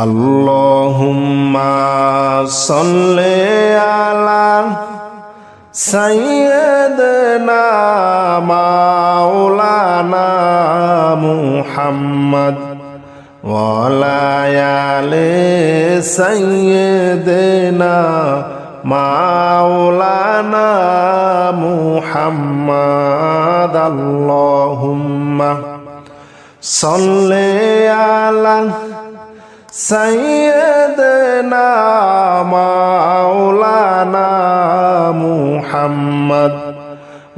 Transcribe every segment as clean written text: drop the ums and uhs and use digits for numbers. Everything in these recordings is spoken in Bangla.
আল্লাহুম্মা সাল্লি আলা সাইয়্যিদিনা মাওলানা মুহাম্মদ ওয়া আলা আলি সাইয়্যিদিনা মাওলানা মুহাম্মদ আল্লাহুম্মা সাল্লি আলা সাইয়্যিদিনা মাওলানা মুহাম্মদ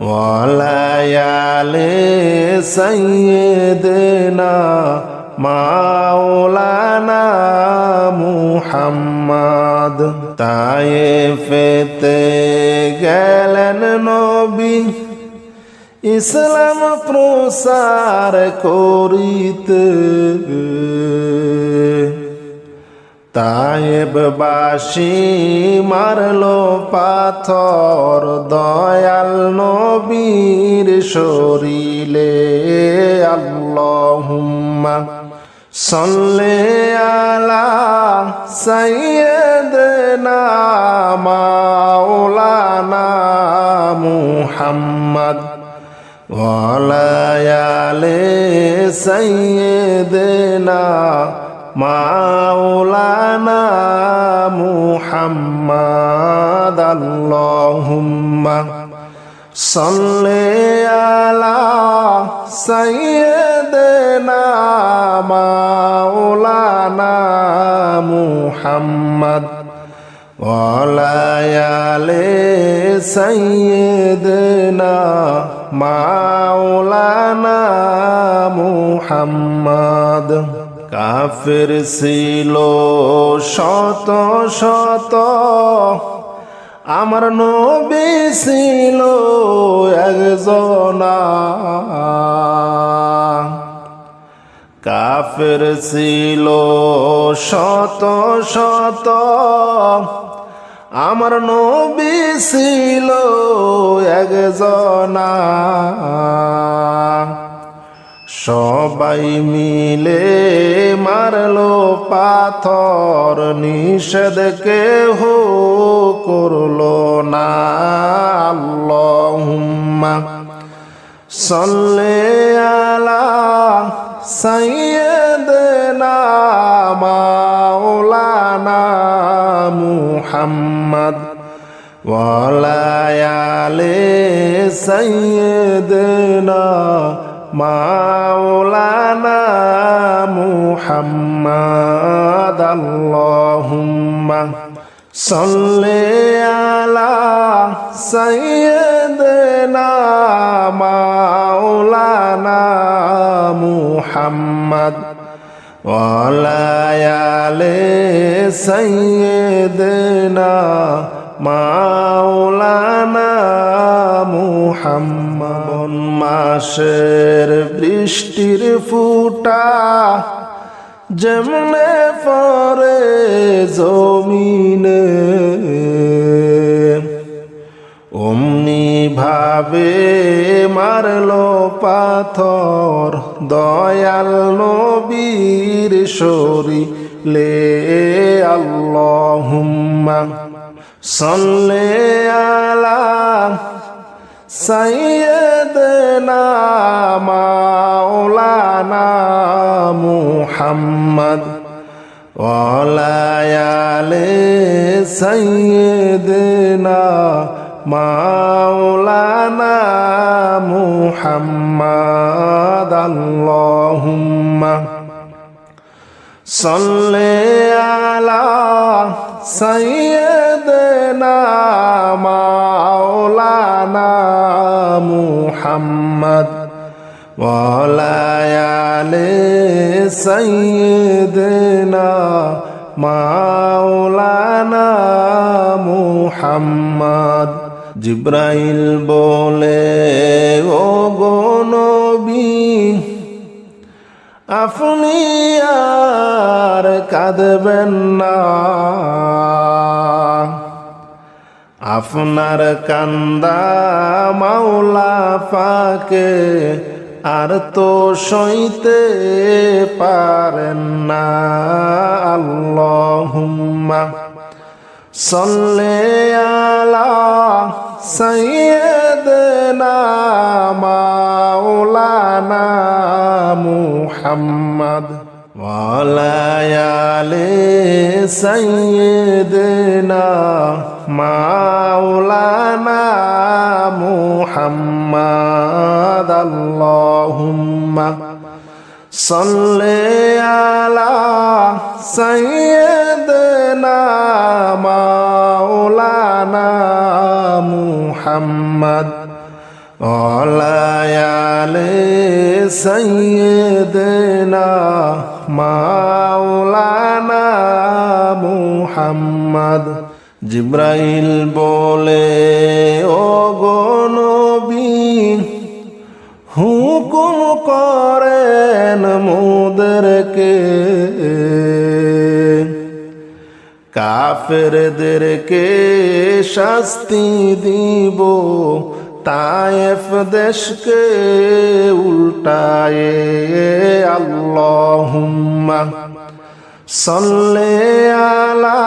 ওয়া আলা আলি সাইয়্যিদিনা মাওলানা মুহাম্মদ। তায়েফেতে গেলেন নবী ইসলাম প্রসার করিতে, তায়েববাসী মারলো পাথর দয়াল নবীর শরীরে। আল্লাহুম্মা সাল্লি আলা সাইয়্যিদিনা মাওলানা মুহাম্মদ ওয়া আলা আলি সাইয়্যিদিনা মাওলানা মুহাম্মদ। আল্লাহুম্মা সাল্লি আলা সাইয়্যিদিনা মাওলানা মুহাম্মদ ওয়া আলা আলি সাইয়্যিদিনা মাওলানা মুহাম্মদ। কাফের ছিল শত শত, আমার নবী ছিল একজনা। কাফের ছিল শত শত, আমার নবী ছিল একজনা। সবাই মিলে মারলো পাথর, নিষেধ কেহ করলো না। আল্লাহুম্মা সাল্লি আলা সাইয়্যিদিনা মাওলানা মুহাম্মদ ওয়া আলা আলি সাইয়্যিদিনা মাওলানা মুহাম্মদ। আল্লাহুম্মা সাল্লি আলা সাইয়্যিদিনা মাওলানা মুহাম্মদ ওয়া আলা আলি সাইয়্যিদিনা মাওলানা মুহাম্মদ। মাসের বৃষ্টির ফুটা যেমনে পড়ে জমিনে, অমনি ভাবে মারলো পাথর দয়াল নবীর শরীরে। আল্লাহুম্মা সাল্লি আলা সাইয়্যিদিনা মাওলানা মুহাম্মদ ওয়া আলা আলি সাইয়্যিদিনা মাওলানা মুহাম্মদ। আল্লাহুম্মা সাল্লি আলা সাইয়্যিদিনা মাওলানা মুহাম্মদ ওয়া আলা আলি সাইয়্যিদিনা মাওলানা মুহাম্মদ। জিব্রাইল বলে, ও গো নবী আপনি আর কাঁদবেন না, আপনার কান্দা মাওলা পাকে আর তো সইতে পারেন না। সাল্লি আলা সাইয়্যিদিনা মাওলানা মুহাম্মদ ওয়া আলা আলি সাইয়্যিদিনা মাওলানা মুহাম্মদ আল্লাহুম্মা সাল্লি আলা সাইয়্যিদিনা মাওলানা মুহাম্মদ ওয়া আলা আলি সাইয়্যিদিনা মাওলানা মুহাম্মদ জিবরাইল বলে ও গো নবী হুকুম করেন মোদেরকে কাফেরদেরকে শাস্তি দিব তায়েফ দেশকে উল্টায়ে আল্লাহুম্মা সাল্লি আলা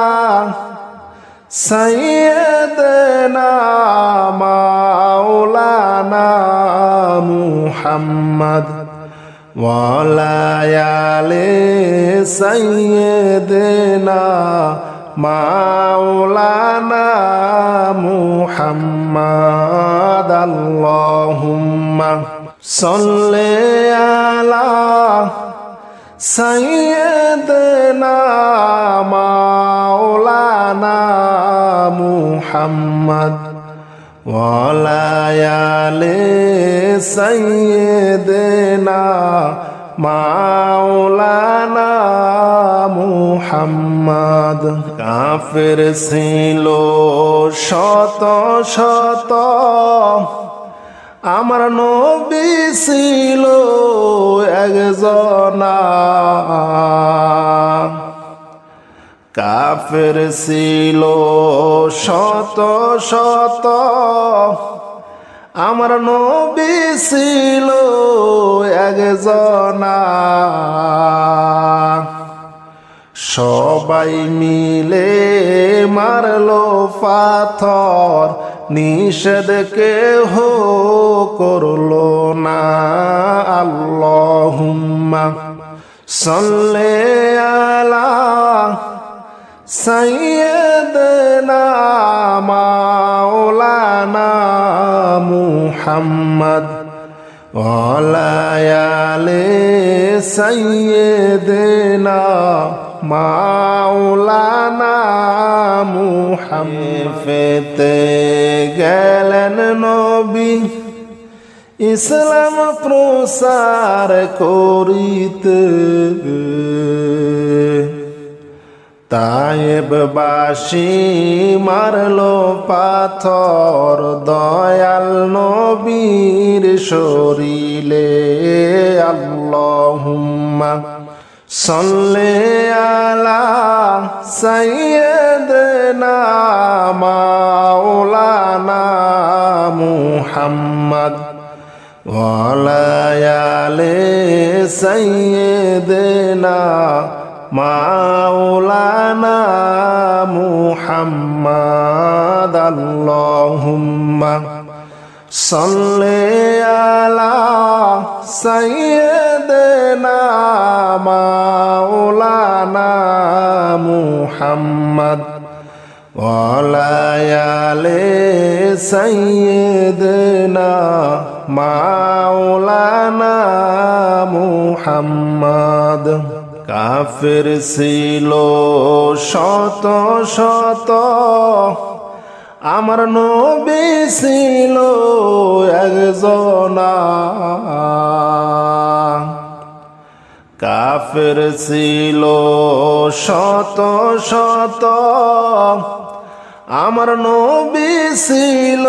সাইয়্যিদিনা মাওলানা মুহাম্মদ ওয়া আলা আলি সাইয়্যিদিনা মাওলানা মুহাম্মদ আল্লাহুম্মা সাল্লি আলা সাইয়্যিদিনা মাওলানা মুহাম্মদ ওয়া আলা আলি সাইয়্যিদিনা মাওলানা মুহাম্মদ কাফের ছিল শত শত আমার নবী ছিল একজনা কাফের ছিল শত শত আমার নবী ছিল একজনা সবাই মিলে মারলো পাথর নিষেধ কেহ করলো না আল্লাহুম্মা সাল্লি আলা সাইয়্যিদিনা মাওলানা মুহাম্মদ ওয়া আলা আলি সাইয়্যিদিনা মাওলানা মুহাম্মদ ফেতে গেলেন নবী ইসলাম প্রসার করিতে তায়েববাসী মারলো পাথর দয়াল নবীর শরীরে আল্লাহুম্মা সাল্লি আলা সাইয়্যিদিনা মাওলানা মুহাম্মদ ওয়া আলা আলি সাইয়্যিদিনা মাওলানা মুহাম্মদ আল্লাহুম্মা সাল্লি আলা সাইয়্যিদিনা মাওলানা মুহাম্মদ ওয়া আলা আলি সাইয়্যিদিনা মাওলানা মুহাম্মদ কাফের ছিল শত শত আমার নবী ছিল একজনা কাফের ছিল শত শত আমার নবী ছিল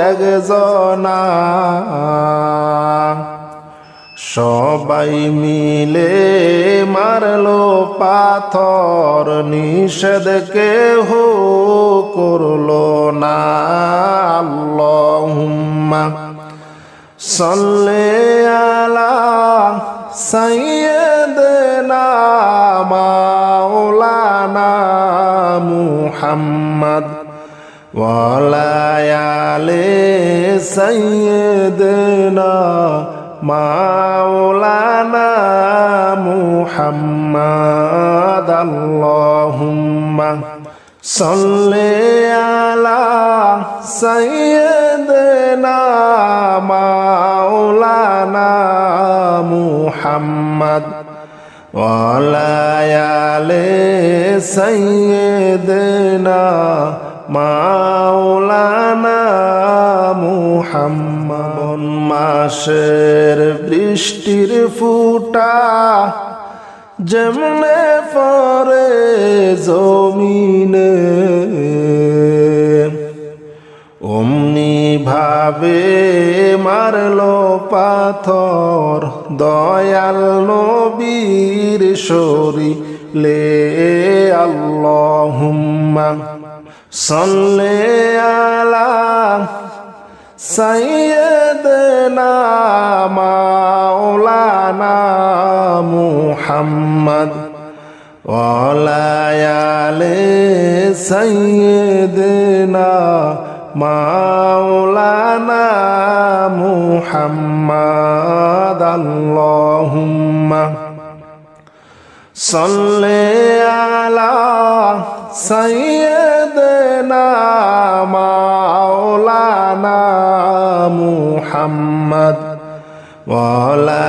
একজনা সবাই মিলে মারলো পাথর নিষেধ কেহ করলো না আল্লাহুম্মা সাল্লি আলা সাইয়্যিদিনা মাওলানা মুহাম্মদ ওয়ালা আলে সাইয়্যিদিনা মাওলানা মুহাম্মদ আল্লাহুম্মা সাল্লি আলা সাইয়্যিদিনা মাওলানা মুহাম্মদ ওয়ালা আলে সাইয়্যিদিনা মাওলানা মুহাম্মদ মাসের বৃষ্টির ফুটা যেমনে পরে জমিনে অমনি ভাবে মারলো পাথর দয়াল নবীর শরীরে আল্লাহুম্মা সাল্লি আলা সাইয়্যিদিনা মাওলানা মুহাম্মদ ওয়ালা আলে সাইয়্যিদিনা মাওলানা মুহাম্মদ আল্লাহুম্মা সাল্লি আলা সাইয়্যিদিনা মাওলানা মুহাম্মদ ওয়ালা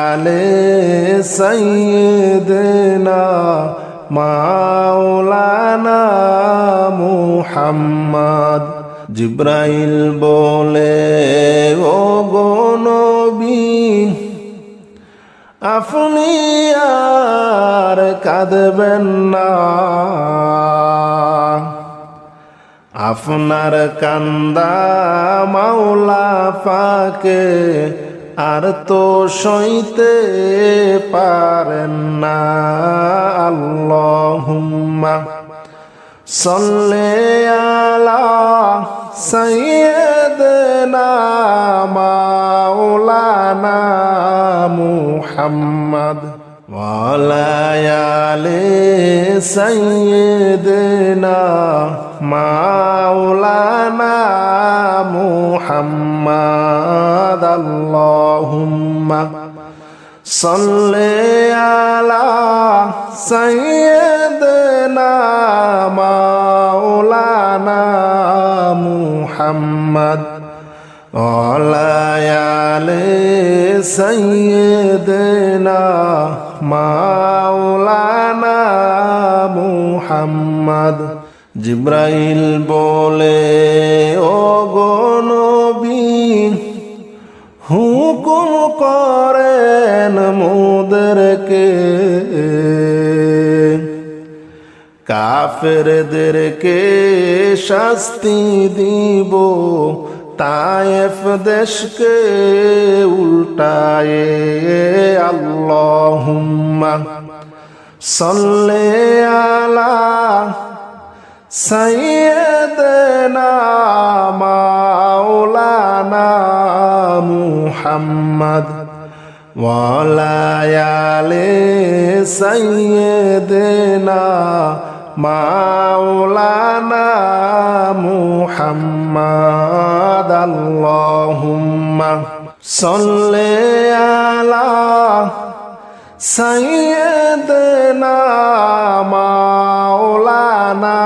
আলে সাইয়্যিদিনা মাওলানা মুহাম্মদ জিব্রাইল বলে ও গো নবী আপনি আর কাঁদবেন না আপনার কান্দা মাওলা পাকে আর তো সইতে পারেন না আল্লাহুম্মা সাল্লি আলা সাইয়্যিদিনা মাওলানা মুহাম্মদ ওয়ালা আলে সাইয়্যিদিনা মাওলানা মুহাম্মদ আল্লাহুম্মা সাল্লি আলা সাইয়্যিদিনা মাওলানা মুহাম্মদ ওয়ালা আলে সাইয়্যিদিনা মাওলানা মুহাম্মদ জিব্রাইল বলে ও গো নবী হুকুম করেন মোদেরকে কাফেরদেরকে শাস্তি দিব তায়েফ দেশকে উল্টায়ে আল্লাহুম্মা সাল্লি আলা সাইয়্যিদিনা মাওলানা মুহাম্মদ ওয়ালা আলে সাইয়্যিদিনা মাওলানা মুহাম্মদ আল্লাহুম্মা সাল্লি আলা সাইয়্যিদিনা মাওলানা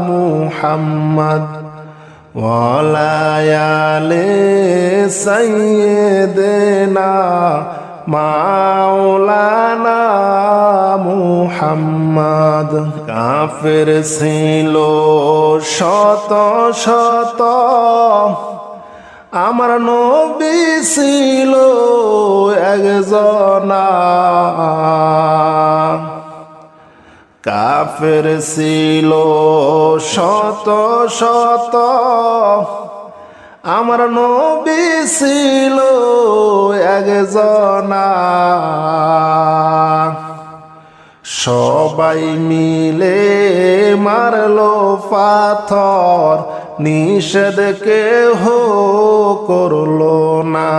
মুহাম্মদ ওয়ালা আলে সাইয়্যিদিনা মাওলানা মুহাম্মদ কাফের ছিল শত শত আমার নবী ছিল একজনা কাফের ছিল শত শত আমার নবী ছিল একজনা সবাই মিলে মারলো পাথর নিষেধ কেহ করলো না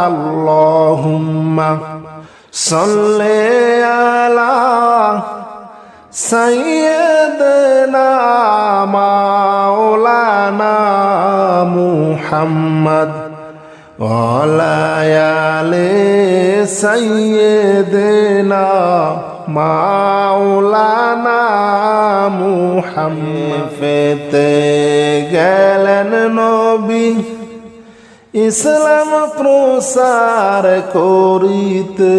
আল্লাহুম্মা সাল্লি আলা সাইয়্যিদনা মাওলানা মুহাম্মদ ওয়ালা আলি সাইয়্যিদনা মাওলানা মুহাম্মদ পেতে গেলেন নবী ইসলাম প্রসার করিতে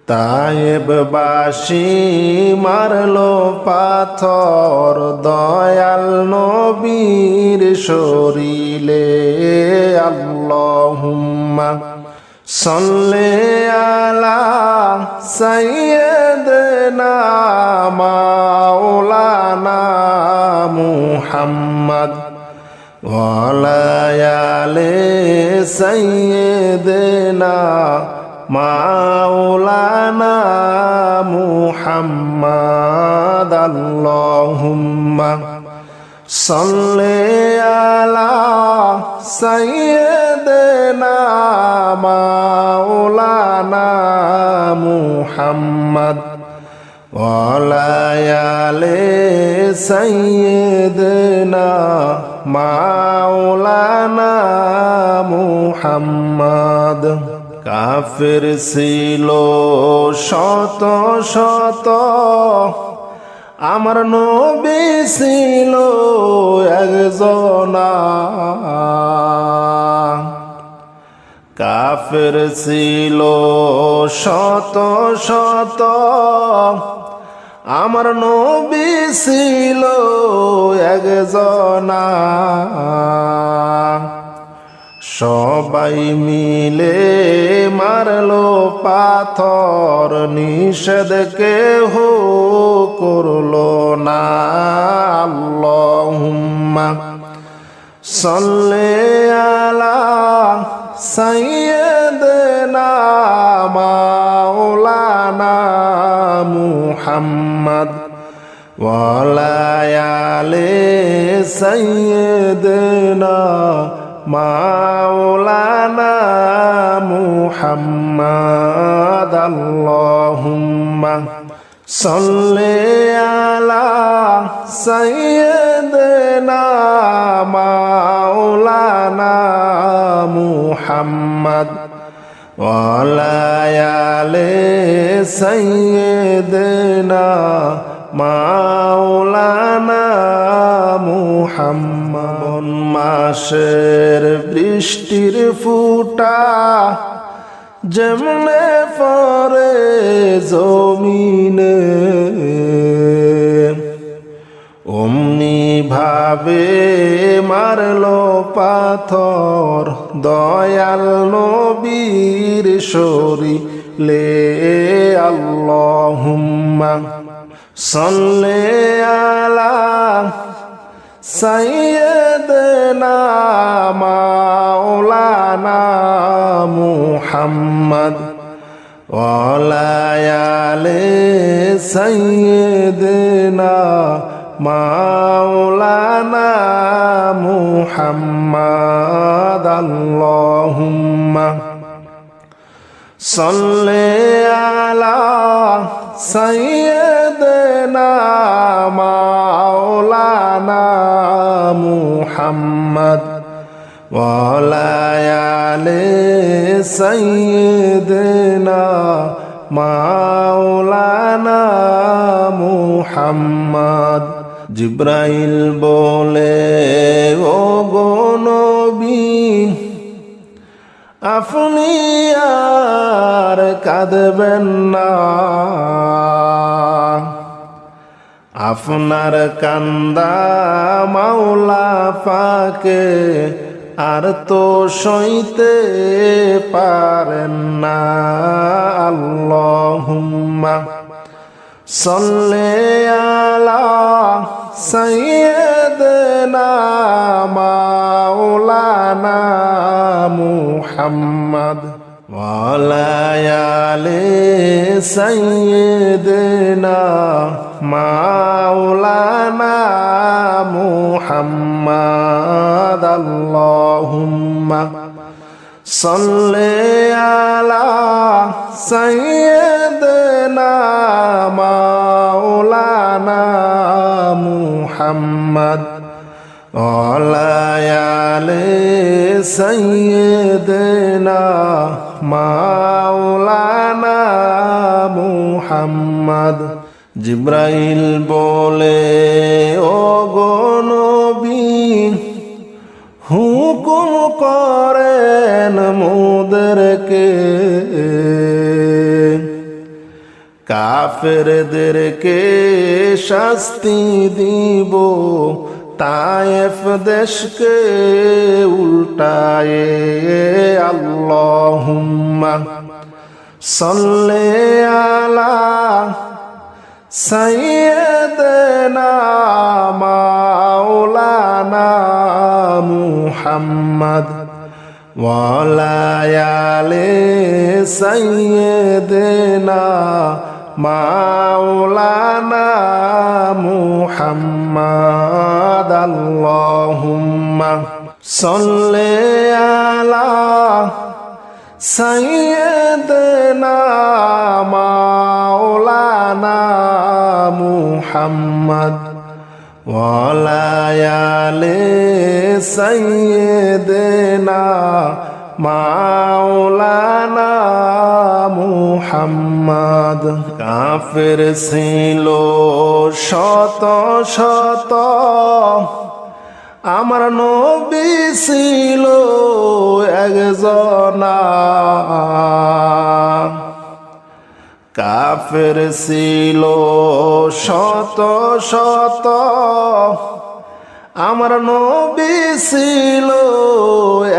তায়েববাসী মারলো পাথর দয়াল নবীর শরীরে আল্লাহুম্মা সাল্লি আলা সাইয়্যিদিনা মাওলানা মুহাম্মদ ওয়ালা আলি সাইয়্যিদিনা মাওলানা মুহাম্মদ আল্লাহুম্মা সাল্লি আলা সাইয়্যিদিনা মাওলানা মুহাম্মদ ওয়ালা আলি সাইয়্যিদিনা মাওলানা মুহাম্মদ কাফের ছিল শত শত আমার নবী ছিল একজনা কাফের ছিল শত শত আমার নবী ছিল একজনা সবাই মিলে মারলো পাথর নিষেধ কেহ করলো না আল্লাহুম্মা সাল্লি আলা সাইয়্যিদিনা মাওলানা মুহাম্মদ ওয়ালা আলি সাইয়্যিদিনা মাওলানা মুহাম্মদ আল্লাহুম্মা সাল্লি আলা সাইয়্যিদিনা মাওলানা মুহাম্মদ ওয়ালা আলি সাইয়্যিদিনা মাওলানা মুহাম্মদ মাসের বৃষ্টির ফুটা যেমনে পরে জমিনে অমনি ভাবে মারলো পাথর দয়াল নবীর শরীরে আল্লাহুম্মা সাল্লি আলা সাইয়্যিদিনা মাওলানা মুহাম্মদ ওয়ালা আলি সাইয়্যিদিনা মাওলানা মুহাম্মদ আল্লাহুম্মা সাল্লি আলা সাইয়্যিদিনা মাওলানা মুহাম্মদ ওয়ালা আলি সাইয়্যিদিনা মাওলানা মুহাম্মদ জিব্রাইল বলে ও গো নবী আপনি আর কাঁদবেন না আপনার কান্দা মাওলা পাকে আর তো সইতে পারেন না আল্লাহুম্মা সাল্লি আলা সাইয়্যিদিনা মাওলানা মুহাম্মদ ওয়ালা আলি সাইয়্যিদিনা মাওলানা মুহাম্মদ আল্লাহুম্মা সাল্লি আলা সাইয়্যিদিনা মাওলানা মুহাম্মদ ওয়ালা আলি সাইয়্যিদিনা মাওলানা মুহাম্মদ। জিব্রাইল বলে ও গো নবী হুকুম করেন মোদেরকে কাফেরদেরকে শাস্তি দিব তায়েফ দেশকে উল্টায়ে। আল্লাহুম্মা সাল্লি আলা সাইয়্যিদিনা মাওলানা মুহাম্মদ ওয়ালা আলি সাইয়্যিদিনা মাওলানা মুহাম্মদ। আল্লাহুম্মা সাল্লি আলা সাইয়্যিদিনা মাওলানা মুহাম্মদ ওয়ালা আলি সাইয়্যিদিনা মাওলানা মুহাম্মদ। কাফের ছিল শত শত আমার নবী ছিল একজনা। কাফের ছিল শত শত আমার নবী ছিল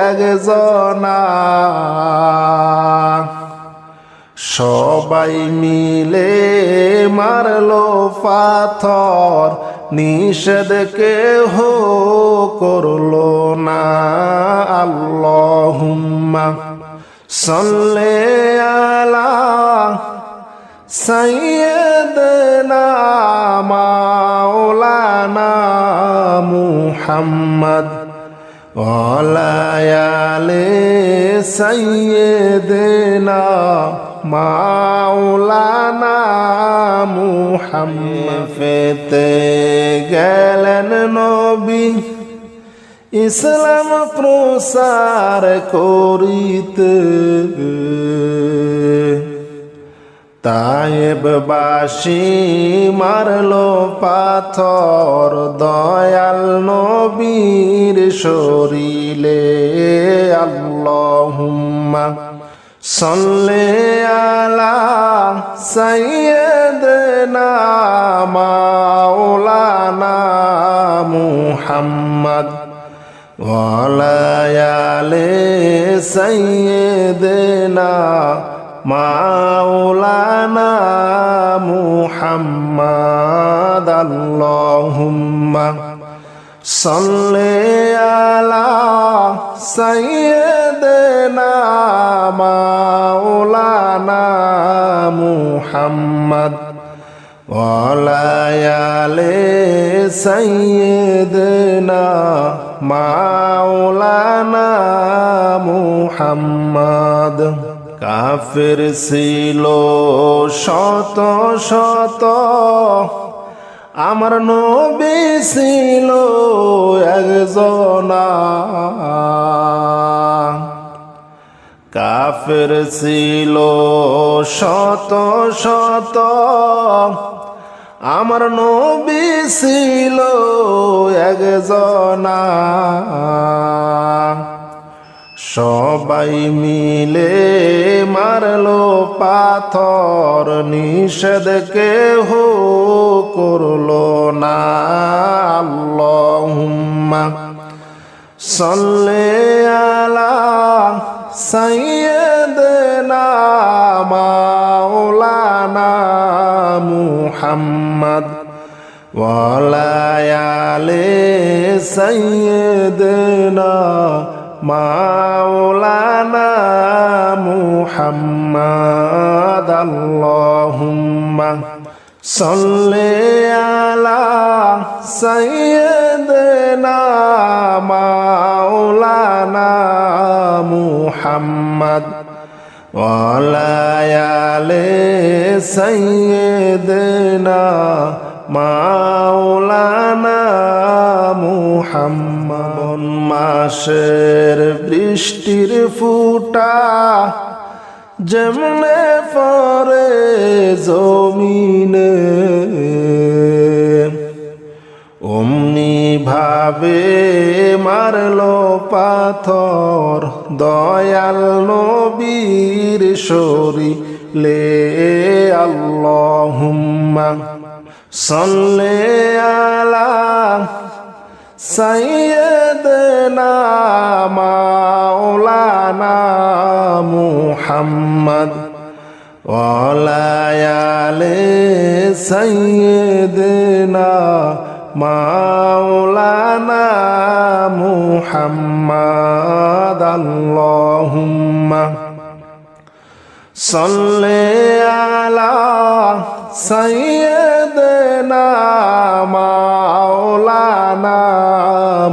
একজনা। সবাই মিলে মারলো পাথর নিষেধ কেহ করলো না। আল্লাহুম্মা সাল্লি আলা সাইয়্যিদিনা মাওলানা মুহাম্মদ ওয়ালা আলি সাইয়্যিদিনা মাওলানা মুহাম্মদ। ফেতে গেলেন নবী ইসলাম প্রসার করিতে তায়েববাসী মারলো পাথর দয়াল নবীর শরীরে। আল্লাহুম্মা সাল্লি আলা সাইয়্যিদিনা মাওলানা মুহাম্মদ ওয়ালা আলি সাইয়্যিদিনা মাওলানা মুহাম্মদ। আল্লাহুম্মা সাল্লি আলা সাইয়্যিদিনা মাওলানা মুহাম্মদ ওয়ালা আলি সাইয়্যিদিনা মাওলানা মুহাম্মদ। কাফের ছিল শত শত আমার নবী ছিল একজনা। কাফের ছিল শত শত আমার নবী ছিল একজনা। সবাই মিলে মারলো পাথর নিষেধ কেহ করলো না। আল্লাহুম্মা সাল্লি আলা সাইয়্যিদিনা মাওলানা মুহাম্মদ ওয়ালা আলি সাইয়্যিদিনা মাওলানা মুহাম্মদ। আল্লাহুম্মা সাল্লি আলা সাইয়্যিদিনা মাওলানা মুহাম্মদ ওয়া আলা আলি সাইয়্যিদিনা মাওলানা মুহাম্মদ। মাসের বৃষ্টির ফুটা যেমনে পরে জমিনে, অমনি ভাবে মারলো পাথর দয়াল নবীর শরীরে। আল্লাহুম্মা সাল্লি আলা সাইয়্যিদিনা মাওলানা মুহাম্মদ ওয়া আলা আলি সাইয়্যিদিনা মাওলানা মুহাম্মদ। আল্লাহুম্মা সাল্লি আলা সাইয়্যিদিনা মাওলানা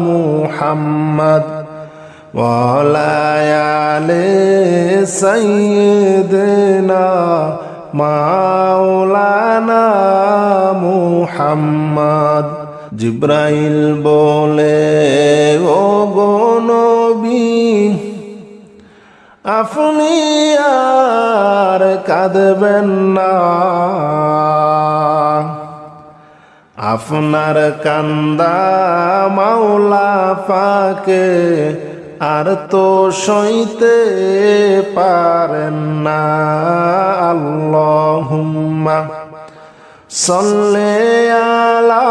মুহাম্মদ ওয়া আলা আলি সাইয়্যিদিনা মাওলানা মুহাম্মদ। জিব্রাইল বলে, ও গো নবী, আপনি আর কাঁদবেন না, আপনার কান্দা মাওলা পাকে আর তো সইতে পারেন না। আল্লাহুম্মা সাল্লি আলা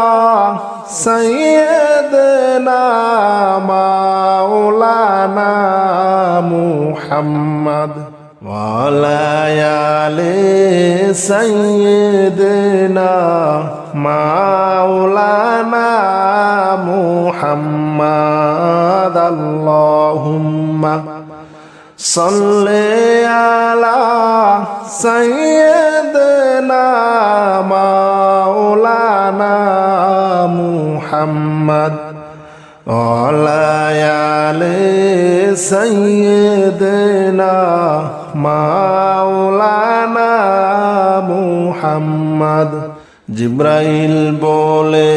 সাইয়্যিদিনা মাওলানা মুহাম্মদ ওয়া আলা আলি সাইয়্যিদিনা মাওলানা মুহাম্মদ। আল্লাহুম্মা সাল্লি আলা সাইয়্যিদিনা মাওলানা মুহাম্মদ ওয়া আলা আলি সাইয়্যিদিনা মাওলানা মুহাম্মদ। জিব্রাইল বলে,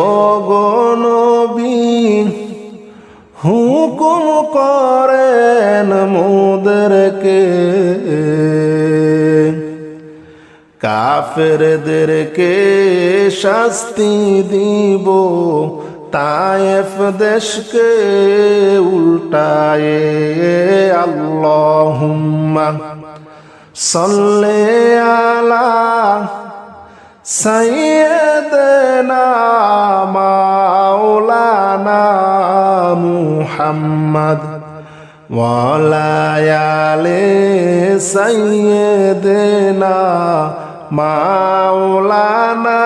ও গো নবী, হুকুম করেন মোদেরকে কাফেরদেরকে শাস্তি দিব, তায়েফ দেশকে উল্টায়ে। আল্লাহুম্মা সাল্লি আলা সাইয়্যিদিনা মাওলানা মুহাম্মদ ওয়া আলা আলি সাইয়্যিদিনা মাওলানা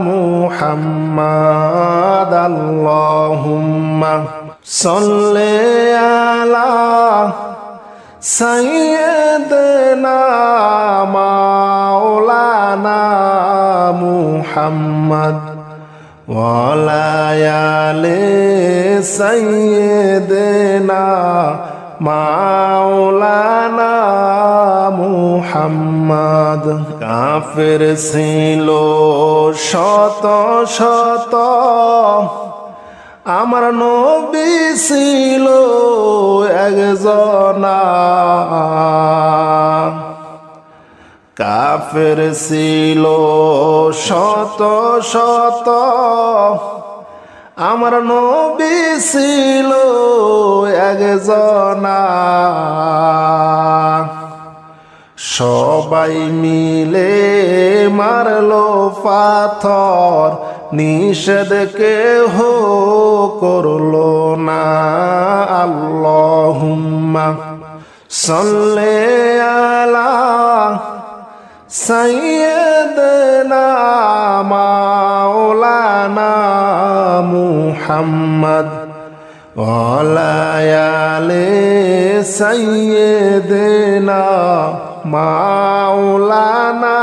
মুহাম্মদ। আল্লাহুম্মা সাল্লি আলা সাইয়্যিদিনা মাওলানা মুহাম্মদ ওয়া আলা আলি সাইয়্যিদিনা মাওলানা মুহাম্মদ। কাফের ছিল শত শত, আমার নবী ছিল একজনা। কাফের ছিল শত শত, আমার নবী ছিল একজনা। সবাই মিলে মারলো পাথর, নিষেধ কেহ করলো না। আল্লাহুম্মা সাল্লি আলা সাইয়্যিদিনা মাওলানা মুহাম্মদ ওয়া আলা আলি সাইয়্যিদিনা মাওলানা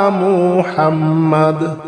মুহাম্মদ।